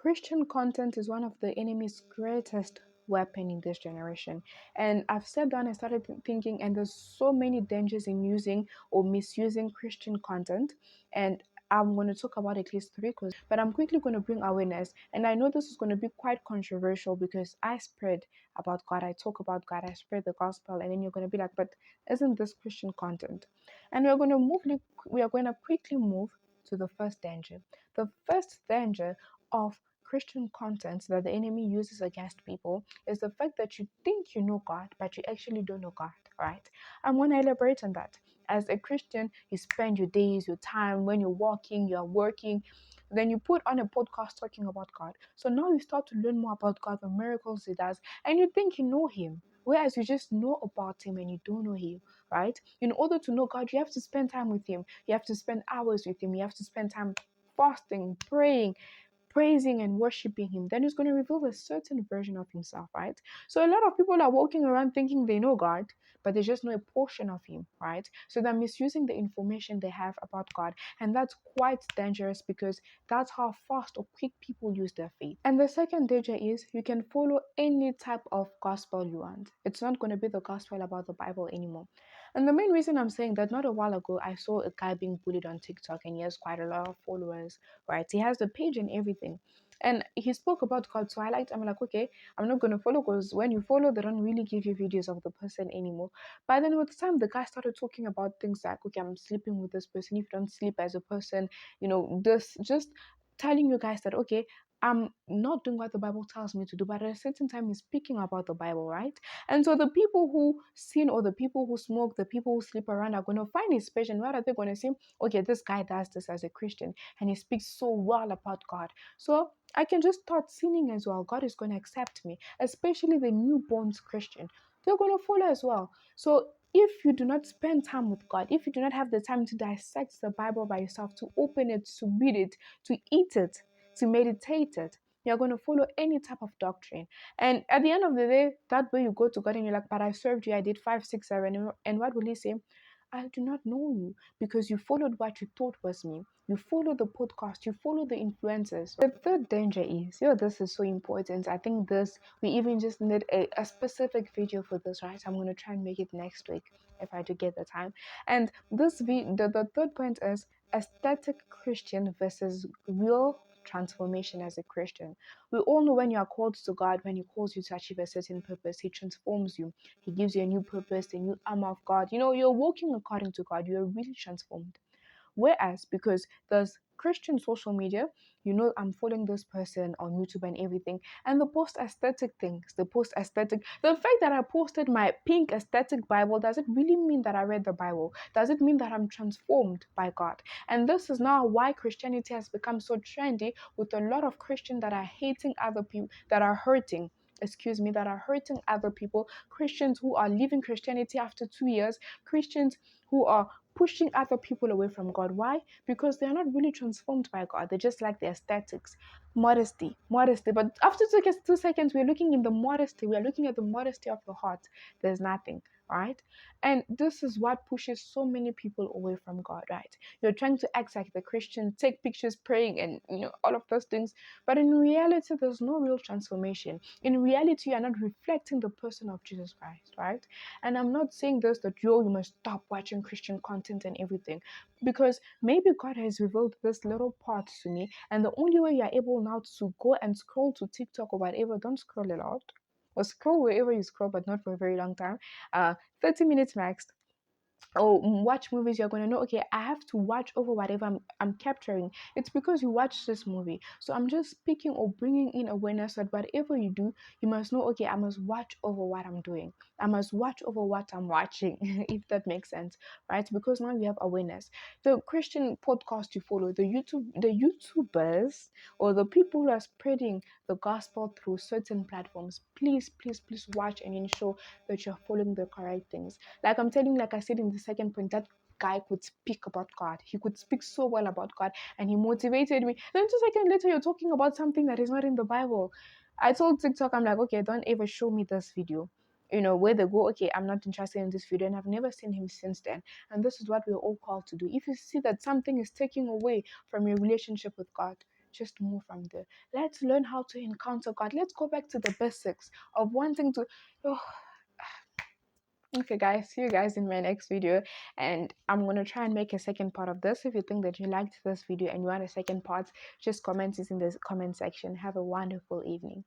Christian content is one of the enemy's greatest weapon in this generation. And I've sat down and started thinking, and there's so many dangers in using or misusing Christian content. And I'm going to talk about at least three, but I'm quickly going to bring awareness. And I know this is going to be quite controversial because I spread about God, I talk about God, I spread the gospel, and then you're going to be like, but isn't this Christian content? And we are going to quickly move to the first danger. The first danger of Christian content that the enemy uses against people is the fact that you think you know God, but you actually don't know God, right? I'm going to elaborate on that. As a Christian, you spend your days, your time, when you're walking, you're working, then you put on a podcast talking about God. So now you start to learn more about God, the miracles He does, and you think you know Him. Whereas you just know about Him and you don't know Him, right? In order to know God, you have to spend time with Him. You have to spend hours with Him. You have to spend time fasting, praying, praising and worshiping Him. Then He's going to reveal a certain version of Himself, right? So a lot of people are walking around thinking they know God, but they just know a portion of Him, right? So they're misusing the information they have about God. And that's quite dangerous because that's how fast or quick people use their faith. And the second danger is you can follow any type of gospel you want. It's not going to be the gospel about the Bible anymore. And the main reason I'm saying that, not a while ago, I saw a guy being bullied on TikTok and he has quite a lot of followers, right? He has the page and everything. And he spoke about God. So I'm like, okay, I'm not going to follow because when you follow, they don't really give you videos of the person anymore. But then with time, the guy started talking about things like, okay, I'm sleeping with this person. If you don't sleep as a person, this just telling you guys that, okay, I'm not doing what the Bible tells me to do, but at a certain time, he's speaking about the Bible, right? And so the people who sin or the people who smoke, the people who sleep around are going to find his page. And what are they going to say? Okay, this guy does this as a Christian and he speaks so well about God. So I can just start sinning as well. God is going to accept me, especially the newborn Christian. They're going to follow as well. So if you do not spend time with God, if you do not have the time to dissect the Bible by yourself, to open it, to read it, to eat it, to meditate it, you're going to follow any type of doctrine. And at the end of the day, that way you go to God and you're like, but I served you, I did 5, 6, 7. And what will He say? I do not know you because you followed what you thought was me. You follow the podcast, you follow the influencers. The third danger is, this is so important. I think we even just need a specific video for this, right? I'm going to try and make it next week if I do get the time. And the third point is aesthetic Christian versus real transformation as a Christian. We all know when you are called to God, when He calls you to achieve a certain purpose, He transforms you. He gives you a new purpose, a new armor of God. You're walking according to God. You're really transformed. Whereas, because there's Christian social media, I'm following this person on YouTube and everything, and the post aesthetic things, the fact that I posted my pink aesthetic Bible, does it really mean that I read the Bible? Does it mean that I'm transformed by God? And this is now why Christianity has become so trendy, with a lot of Christians that are hating other people, that are hurting other people, Christians who are leaving Christianity after 2 years, Christians who are pushing other people away from God. Why? Because they're not really transformed by God. They just like the aesthetics. Modesty. But after 2 seconds, we're looking in the modesty. We're looking at the modesty of the heart. There's nothing, right? And this is what pushes so many people away from God, right? You're trying to act like the Christian, take pictures praying and all of those things. But in reality, there's no real transformation. In reality, you are not reflecting the person of Jesus Christ, right? And I'm not saying this that you must stop watching Christian content and everything, because maybe God has revealed this little part to me, and the only way you're able now to go and scroll to TikTok or whatever, don't scroll a lot, or scroll wherever you scroll, but not for a very long time. 30 minutes max, or watch movies, you're going to know, okay, I have to watch over whatever I'm capturing. It's because you watch this movie. So I'm just speaking or bringing in awareness that whatever you do, you must know, okay, I must watch over what I'm doing. I must watch over what I'm watching, if that makes sense, right? Because now you have awareness. The Christian podcast you follow, the YouTubers, or the people who are spreading the gospel through certain platforms, please, please, please watch and ensure that you're following the correct things. Like I'm telling, like I said in the second point, that guy could speak about God. He could speak so well about God, and he motivated me. Then 2 seconds later, you're talking about something that is not in the Bible. I told TikTok, I'm like, okay, don't ever show me this video. Where they go, okay, I'm not interested in this video, and I've never seen him since then. And this is what we're all called to do. If you see that something is taking away from your relationship with God, just move from there. Let's learn how to encounter God. Let's go back to the basics of wanting to. Oh, okay, guys, see you guys in my next video. And I'm going to try and make a second part of this. If you think that you liked this video and you want a second part, just comment it in the comment section. Have a wonderful evening.